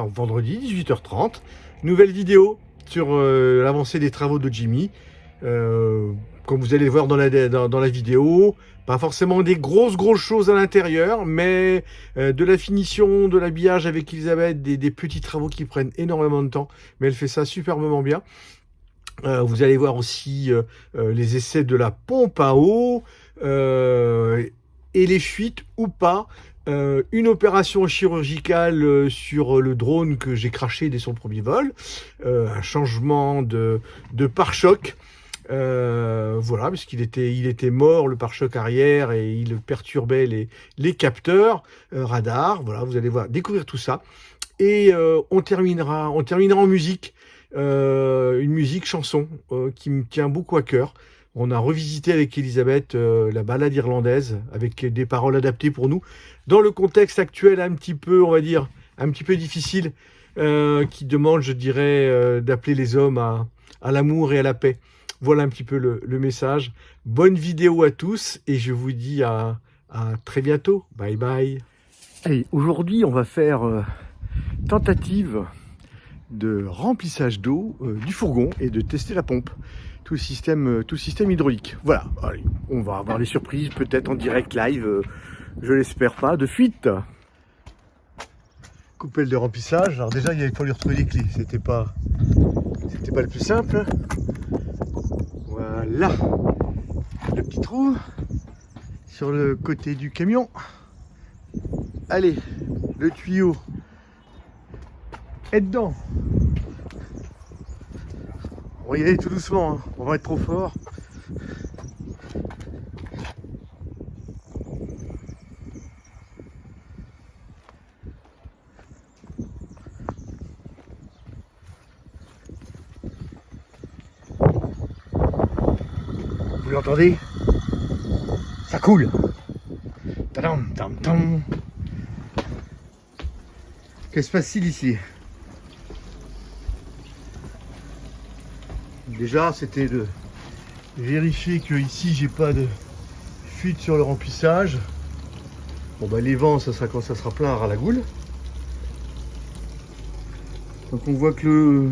Voilà, vendredi 18h30, nouvelle vidéo sur l'avancée des travaux de Jimmy. Comme vous allez le voir dans la vidéo, pas forcément des grosses choses à l'intérieur, mais de la finition, de l'habillage avec Elisabeth, des petits travaux qui prennent énormément de temps, mais elle fait ça superbement bien. Vous allez voir aussi les essais de la pompe à eau et les fuites ou pas. Une opération chirurgicale sur le drone que j'ai craché dès son premier vol, un changement de pare-choc, voilà, parce qu'il était mort, le pare-choc arrière, et il perturbait les capteurs radar. Voilà, vous allez découvrir tout ça, et on terminera en musique, une musique chanson qui me tient beaucoup à cœur. On a revisité avec Elisabeth la balade irlandaise avec des paroles adaptées pour nous dans le contexte actuel un petit peu, on va dire, un petit peu difficile, qui demande, je dirais, d'appeler les hommes à l'amour et à la paix. Voilà un petit peu le message. Bonne vidéo à tous et je vous dis à très bientôt. Bye bye. Allez, aujourd'hui on va faire tentative de remplissage d'eau du fourgon et de tester la pompe. Tout le système hydraulique. Voilà, allez, on va avoir les surprises peut-être en direct live, je l'espère pas, de fuite. Coupelle de remplissage. Alors déjà il faut lui retrouver les clés, c'était pas le plus simple. Voilà, le petit trou sur le côté du camion. Allez, le tuyau est dedans. On va y aller tout doucement, hein. On va être trop fort. Vous l'entendez? Ça coule. Tadam, tam, tam. Que se passe-t-il ici? Déjà, c'était de vérifier que ici j'ai pas de fuite sur le remplissage. Bon bah les vents, ça sera quand ça sera plein à ras la goule. Donc on voit que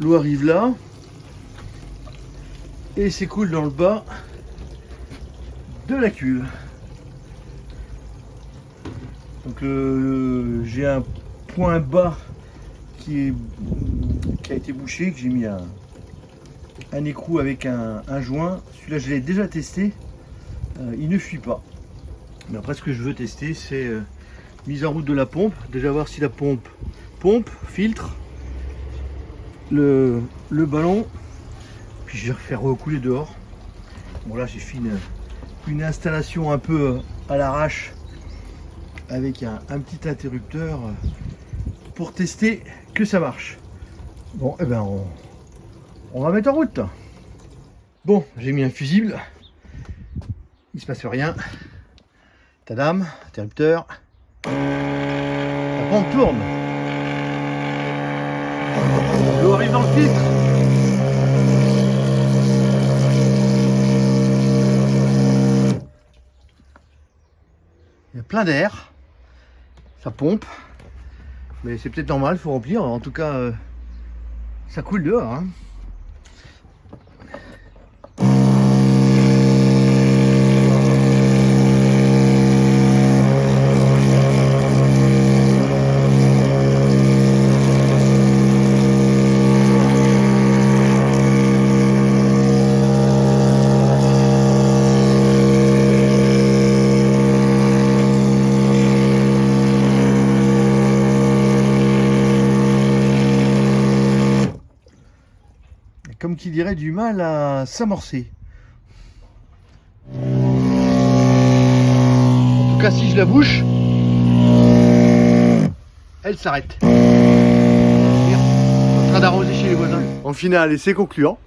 l'eau arrive là et s'écoule dans le bas de la cuve. Donc j'ai un point bas qui a été bouché, que j'ai mis un écrou avec un joint. Celui-là je l'ai déjà testé, il ne fuit pas. Mais après ce que je veux tester, c'est mise en route de la pompe. Déjà voir si la pompe filtre le ballon, puis je vais refaire recouler dehors. Bon là j'ai fait une installation un peu à l'arrache avec un petit interrupteur pour tester que ça marche. Bon, et ben on va mettre en route. Bon, j'ai mis un fusible, il se passe rien. Tadam, interrupteur. La pompe tourne. L'eau arrive dans le filtre. Il y a plein d'air. Ça pompe. Mais c'est peut-être normal, il faut remplir. En tout cas, ça coule dehors, hein. Comme qui dirait, du mal à s'amorcer. En tout cas, si je la bouche, elle s'arrête. En train d'arroser chez les voisins. En finale, et c'est concluant.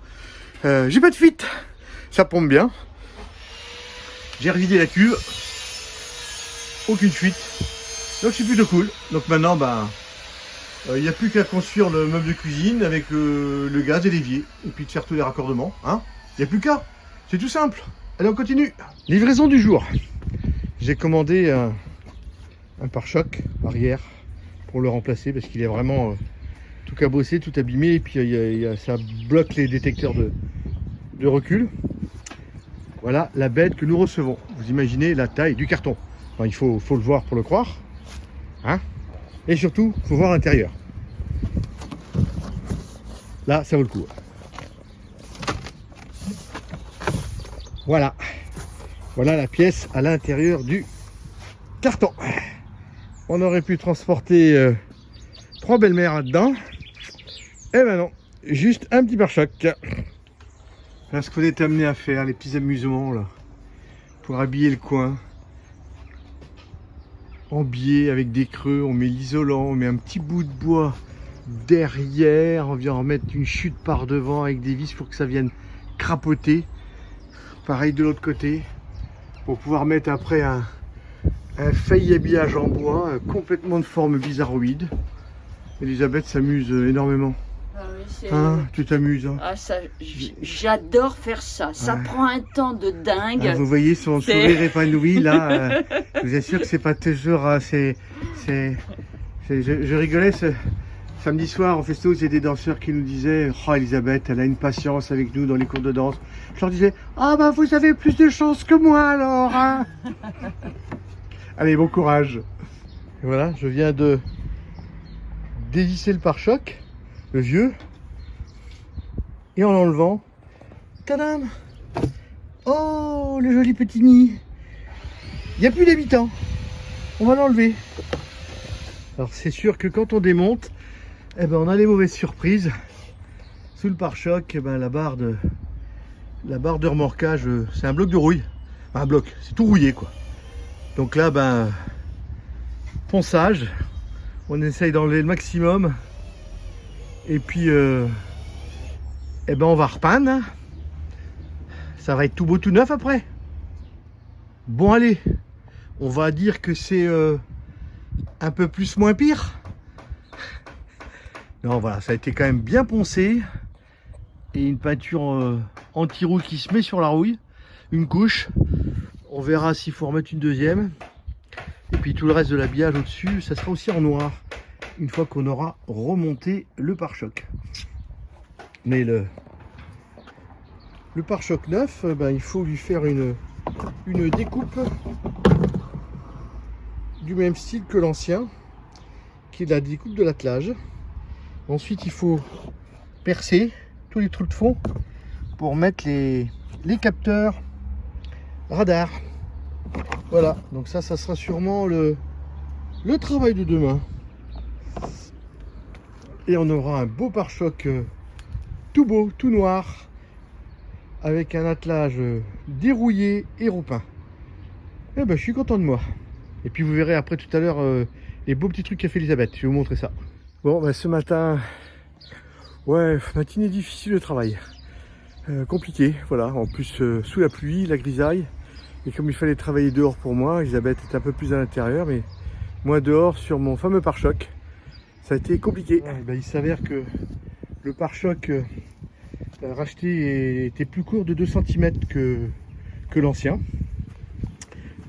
J'ai pas de fuite. Ça pompe bien. J'ai revidé la cuve. Aucune fuite. Donc je suis plutôt cool. Donc maintenant, il n'y a plus qu'à construire le meuble de cuisine avec le gaz et l'évier, et puis de faire tous les raccordements, hein. Il n'y a plus qu'à, c'est tout simple. Allez, on continue. Livraison du jour. J'ai commandé un pare-choc arrière pour le remplacer parce qu'il est vraiment tout cabossé, tout abîmé, et puis ça bloque les détecteurs de recul. Voilà la bête que nous recevons. Vous imaginez la taille du carton. Enfin, il faut le voir pour le croire. Hein, et surtout, il faut voir l'intérieur. Là, ça vaut le coup. Voilà. Voilà la pièce à l'intérieur du carton. On aurait pu transporter 3 belles-mères là-dedans. Et ben non, juste un petit pare-choc. Là, ce qu'on est amené à faire, les petits amusements là, pour habiller le coin. En biais avec des creux, on met l'isolant, on met un petit bout de bois derrière, on vient en mettre une chute par devant avec des vis pour que ça vienne crapoter. Pareil de l'autre côté, pour pouvoir mettre après un failli habillage en bois, complètement de forme bizarroïde. Elisabeth s'amuse énormément. Ah oui, hein, tu t'amuses, hein. Ah, j'adore faire ça. Ça prend un temps de dingue. Ah, vous voyez son sourire épanoui là. Je vous assure que c'est pas toujours. Je rigolais samedi soir au festo, il y a des danseurs qui nous disaient oh, Elisabeth, elle a une patience avec nous dans les cours de danse. Je leur disais ah bah vous avez plus de chance que moi alors. Hein. Allez, bon courage. Et voilà, je viens de dévisser le pare-choc, le vieux, et en l'enlevant, tadam! Oh, le joli petit nid! Il n'y a plus d'habitants. On va l'enlever. Alors c'est sûr que quand on démonte, eh ben, on a les mauvaises surprises. Sous le pare-choc, eh ben, la barre de remorquage, c'est un bloc de rouille. Un bloc, c'est tout rouillé quoi. Donc là, ben, ponçage. On essaye d'enlever le maximum. Et puis, eh ben, on va repeindre. Ça va être tout beau, tout neuf après. Bon, allez. On va dire que c'est un peu plus moins pire. Non, voilà, ça a été quand même bien poncé. Et une peinture anti-rouille qui se met sur la rouille. Une couche. On verra s'il faut remettre une deuxième. Et puis tout le reste de l'habillage au-dessus, ça sera aussi en noir. Une fois qu'on aura remonté le pare-choc. Mais le pare-choc neuf, ben, il faut lui faire une découpe du même style que l'ancien, qui est la découpe de l'attelage. Ensuite, il faut percer tous les trous de fond pour mettre les capteurs radar. Voilà, donc ça sera sûrement le travail de demain. Et on aura un beau pare-choc tout beau, tout noir, avec un attelage dérouillé et repeint. Eh ben, je suis content de moi. Et puis vous verrez après tout à l'heure les beaux petits trucs qu'a fait Elisabeth. Je vais vous montrer ça. Bon, ben, ce matin, ouais, matinée difficile de travail. Compliqué, voilà. En plus, sous la pluie, la grisaille. Et comme il fallait travailler dehors pour moi, Elisabeth est un peu plus à l'intérieur, mais moi dehors sur mon fameux pare-choc. Ça a été compliqué. Ouais, ben, il s'avère que le pare-choc racheté était plus court de 2 cm que l'ancien.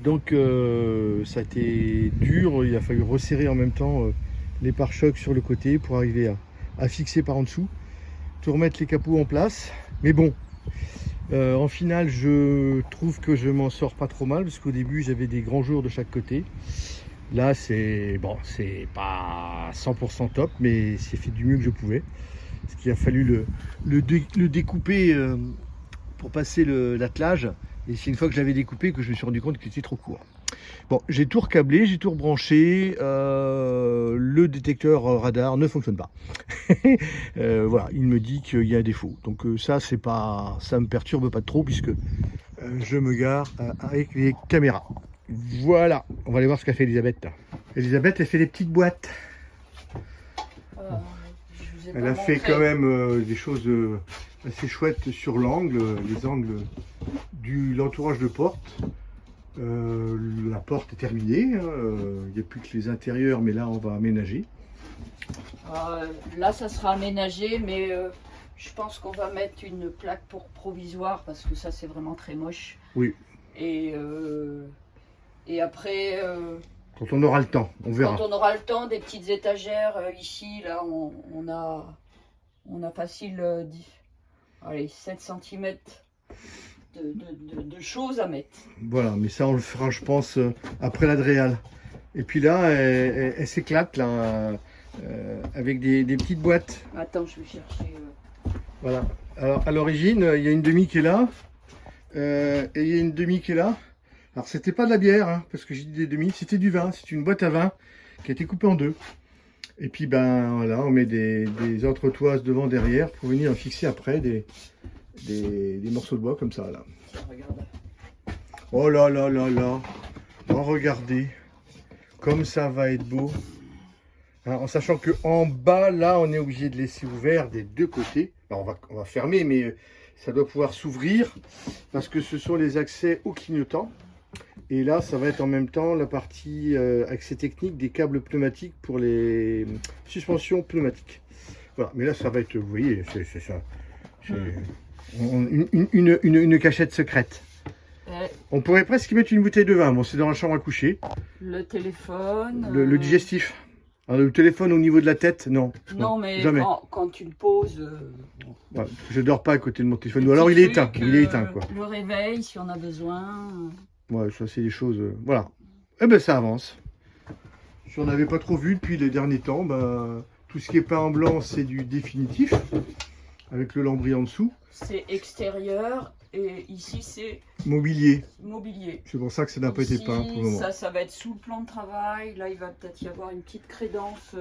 Donc ça a été dur, il a fallu resserrer en même temps les pare-chocs sur le côté pour arriver à fixer par en dessous, tout remettre les capots en place. Mais bon, en finale, je trouve que je m'en sors pas trop mal parce qu'au début j'avais des grands jours de chaque côté. Là c'est bon, c'est pas 100% top, mais c'est fait du mieux que je pouvais. Parce qu'il a fallu le découper pour passer l'attelage. Et c'est une fois que je l'avais découpé que je me suis rendu compte qu'il était trop court. Bon, j'ai tout recablé, j'ai tout rebranché. Le détecteur radar ne fonctionne pas. Voilà, il me dit qu'il y a un défaut. Donc ça, c'est pas, ça me perturbe pas trop puisque je me gare avec les caméras. Voilà, on va aller voir ce qu'a fait Elisabeth. Elisabeth, elle fait des petites boîtes. Elle a fait quand même des choses assez chouettes sur l'angle, les angles de l'entourage de porte. La porte est terminée, il n'y a plus que les intérieurs, mais là on va aménager. Là ça sera aménagé, mais je pense qu'on va mettre une plaque pour provisoire parce que ça c'est vraiment très moche. Oui. Et après, Quand on aura le temps, on verra. Quand on aura le temps, des petites étagères ici, là, on a facile allez, 7 cm de choses à mettre. Voilà, mais ça on le fera, je pense, après l'Adréal. Et puis là, elle s'éclate là, avec des petites boîtes. Attends, je vais chercher. Voilà. Alors à l'origine, il y a une demi qui est là, et il y a une demi qui est là. Alors c'était pas de la bière, hein, parce que j'ai dit des demi, c'était du vin. C'est une boîte à vin qui a été coupée en deux. Et puis ben voilà, on met des entretoises devant, derrière, pour venir fixer après des morceaux de bois comme ça là. Tiens, regarde. Oh là là là là. Oh, regardez comme ça va être beau. Hein, en sachant que en bas là, on est obligé de laisser ouvert des deux côtés. Alors, on va fermer, mais ça doit pouvoir s'ouvrir parce que ce sont les accès au clignotant. Et là, ça va être en même temps la partie accès technique des câbles pneumatiques pour les suspensions pneumatiques. Voilà, mais là, ça va être, vous voyez, c'est ça. Une cachette secrète. On pourrait presque y mettre une bouteille de vin. Bon, c'est dans la chambre à coucher. Le téléphone. Le digestif. Alors, le téléphone au niveau de la tête, non. Non, mais jamais. quand tu le poses. Ouais, je dors pas à côté de mon téléphone. Ou alors il est éteint. Il est éteint, quoi. Le réveil, si on a besoin. Ouais, ça, c'est des choses. Voilà. Eh ben, ça avance. Si on n'avait pas trop vu depuis les derniers temps, ben, tout ce qui est peint en blanc, c'est du définitif. Avec le lambris en dessous. C'est extérieur. Et ici, c'est Mobilier. mobilier. C'est pour ça que ça n'a pas été peint pour le moment. Ça va être sous le plan de travail. Là, il va peut-être y avoir une petite crédence.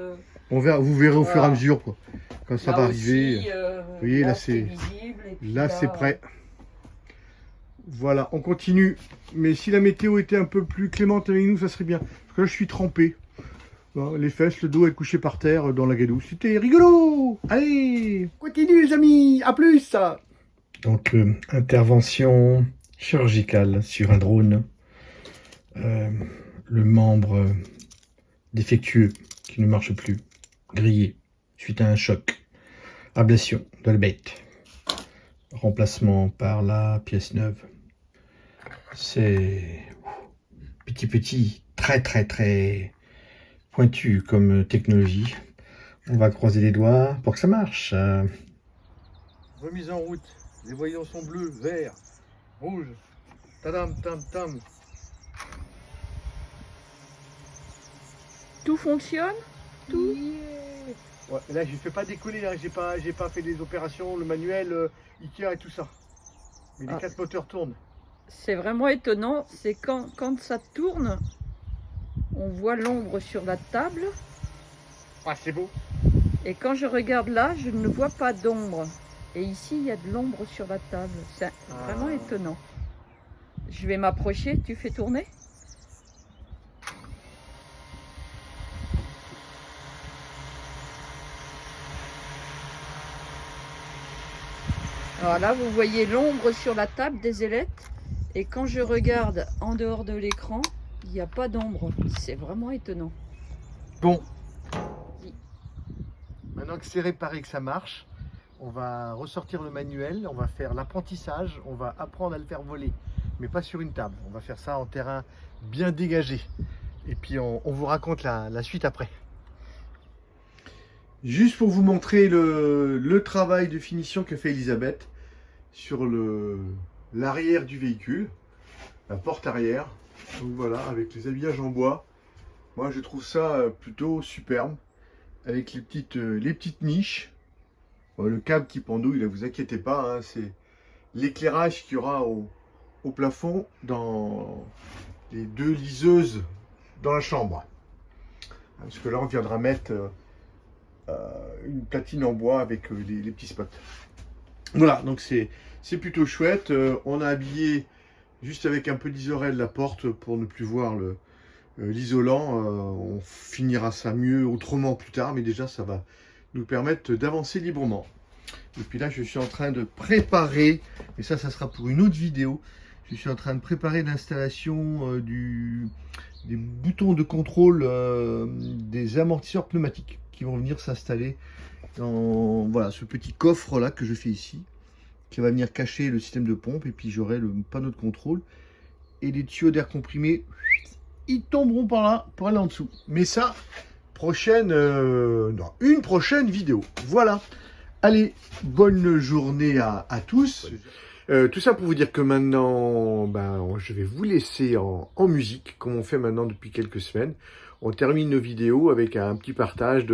On verra, vous verrez au voilà. fur et à mesure, quoi. Quand ça Là va aussi, arriver. Vous voyez, là, c'est visible. Et puis là, c'est prêt. Voilà, on continue. Mais si la météo était un peu plus clémente avec nous, ça serait bien. Parce que là, je suis trempé. Bon, les fesses, le dos est couché par terre dans la gadoue. C'était rigolo. Allez, continue les amis. À plus. Donc, intervention chirurgicale sur un drone. Le membre défectueux qui ne marche plus, grillé, suite à un choc. Ablation de la bête. Remplacement par la pièce neuve. C'est petit, très pointu comme technologie. On va croiser les doigts pour que ça marche. Remise en route. Les voyants sont bleus, verts, rouges. Tadam, tam, tam. Tout fonctionne? Tout? Ouais, là, je ne fais pas décoller, hein. J'ai pas fait des opérations, le manuel, Ikea et tout ça. Mais les 4 moteurs tournent. C'est vraiment étonnant, c'est quand ça tourne, on voit l'ombre sur la table. Ah, c'est beau. Et quand je regarde là, je ne vois pas d'ombre. Et ici, il y a de l'ombre sur la table. C'est vraiment étonnant. Je vais m'approcher, tu fais tourner? Alors là, vous voyez l'ombre sur la table des ailettes. Et quand je regarde en dehors de l'écran, il n'y a pas d'ombre. C'est vraiment étonnant. Bon. Maintenant que c'est réparé, que ça marche, on va ressortir le manuel, on va faire l'apprentissage, on va apprendre à le faire voler. Mais pas sur une table. On va faire ça en terrain bien dégagé. Et puis on vous raconte la suite après. Juste pour vous montrer le travail de finition que fait Elisabeth sur l'arrière du véhicule, la porte arrière. Donc voilà, avec les habillages en bois. Moi je trouve ça plutôt superbe. Avec les petites niches. Le câble qui pendouille, ne vous inquiétez pas, hein, c'est l'éclairage qu'il y aura au plafond dans les 2 liseuses dans la chambre. Parce que là on viendra mettre une platine en bois avec les petits spots. Voilà, donc c'est plutôt chouette. On a habillé juste avec un peu d'isorel la porte pour ne plus voir l'isolant. On finira ça mieux autrement plus tard, mais déjà ça va nous permettre d'avancer librement. Et puis là je suis en train de préparer, et ça sera pour une autre vidéo, je suis en train de préparer l'installation des boutons de contrôle des amortisseurs pneumatiques qui vont venir s'installer dans voilà, ce petit coffre là que je fais ici, qui va venir cacher le système de pompe, et puis j'aurai le panneau de contrôle et les tuyaux d'air comprimé ils tomberont par là pour aller en dessous. Mais ça, une prochaine vidéo. Voilà. Allez, bonne journée à tous. Tout ça pour vous dire que maintenant, je vais vous laisser en musique, comme on fait maintenant depuis quelques semaines. On termine nos vidéos avec un petit partage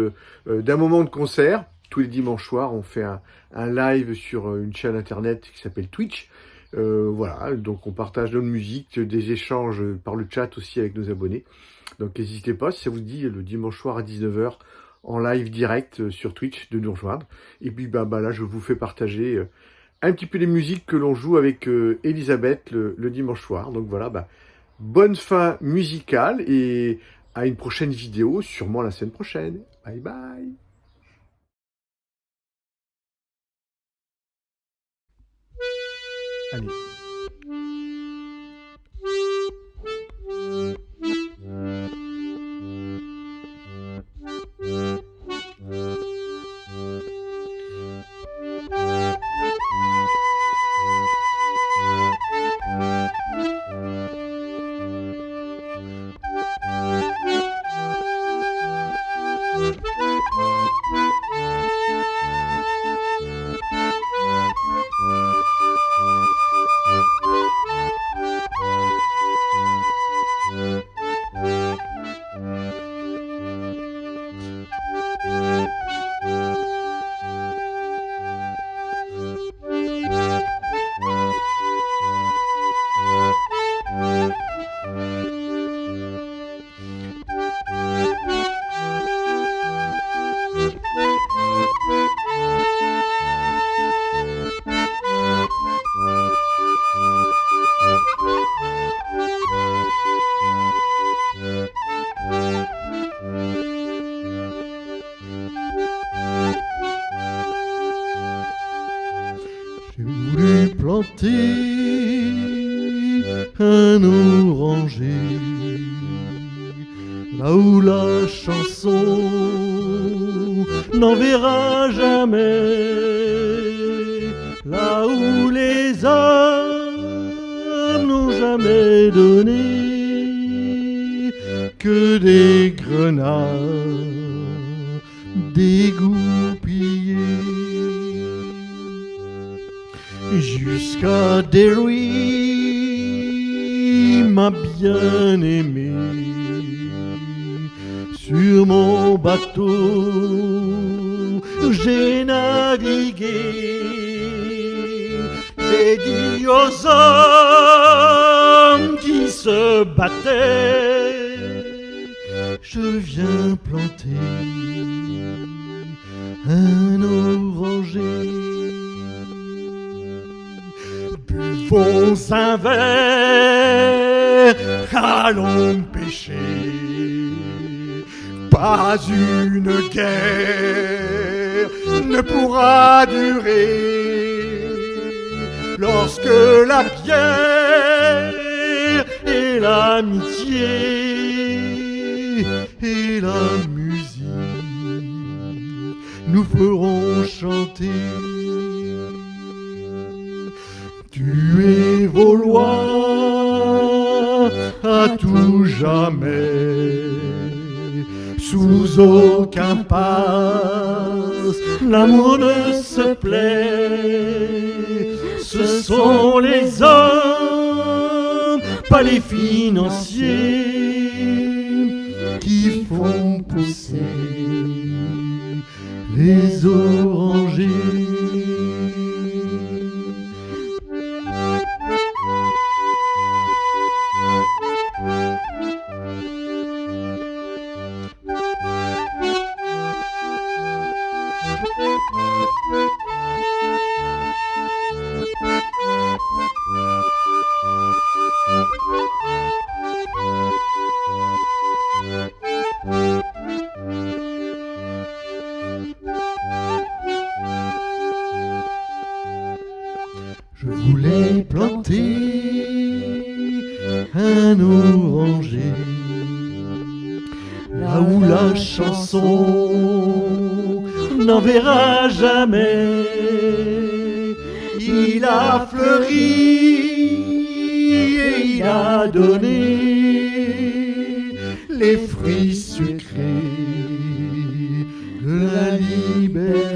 d'un moment de concert. Tous les dimanches soirs, on fait un live sur une chaîne internet qui s'appelle Twitch. Voilà, donc on partage notre musique, des échanges par le chat aussi avec nos abonnés. Donc n'hésitez pas, si ça vous dit, le dimanche soir à 19h, en live direct sur Twitch, de nous rejoindre. Et puis là, je vous fais partager un petit peu les musiques que l'on joue avec Elisabeth le dimanche soir. Donc voilà, bonne fin musicale et à une prochaine vidéo, sûrement la semaine prochaine. Bye bye. Allez. Planter un oranger là où la chanson n'enverra jamais, là où les hommes n'ont jamais donné que des grenades dégoupillées. Jusqu'à Derry, ma bien-aimée, sur mon bateau, j'ai navigué. J'ai dit aux hommes qui se battaient, je viens planter un oranger. Buvons un verre, allons pêcher. Pas une guerre ne pourra durer lorsque la pierre et l'amitié et la musique nous feront chanter. Tuer vos lois à tout jamais, sous aucun passe, l'amour ne se plaît. Ce sont les hommes, pas les financiers, qui font pousser les orangers. Je voulais planter un oranger là où la chanson n'enverra jamais. Il a fleuri et il a donné les fruits sucrés de la liberté.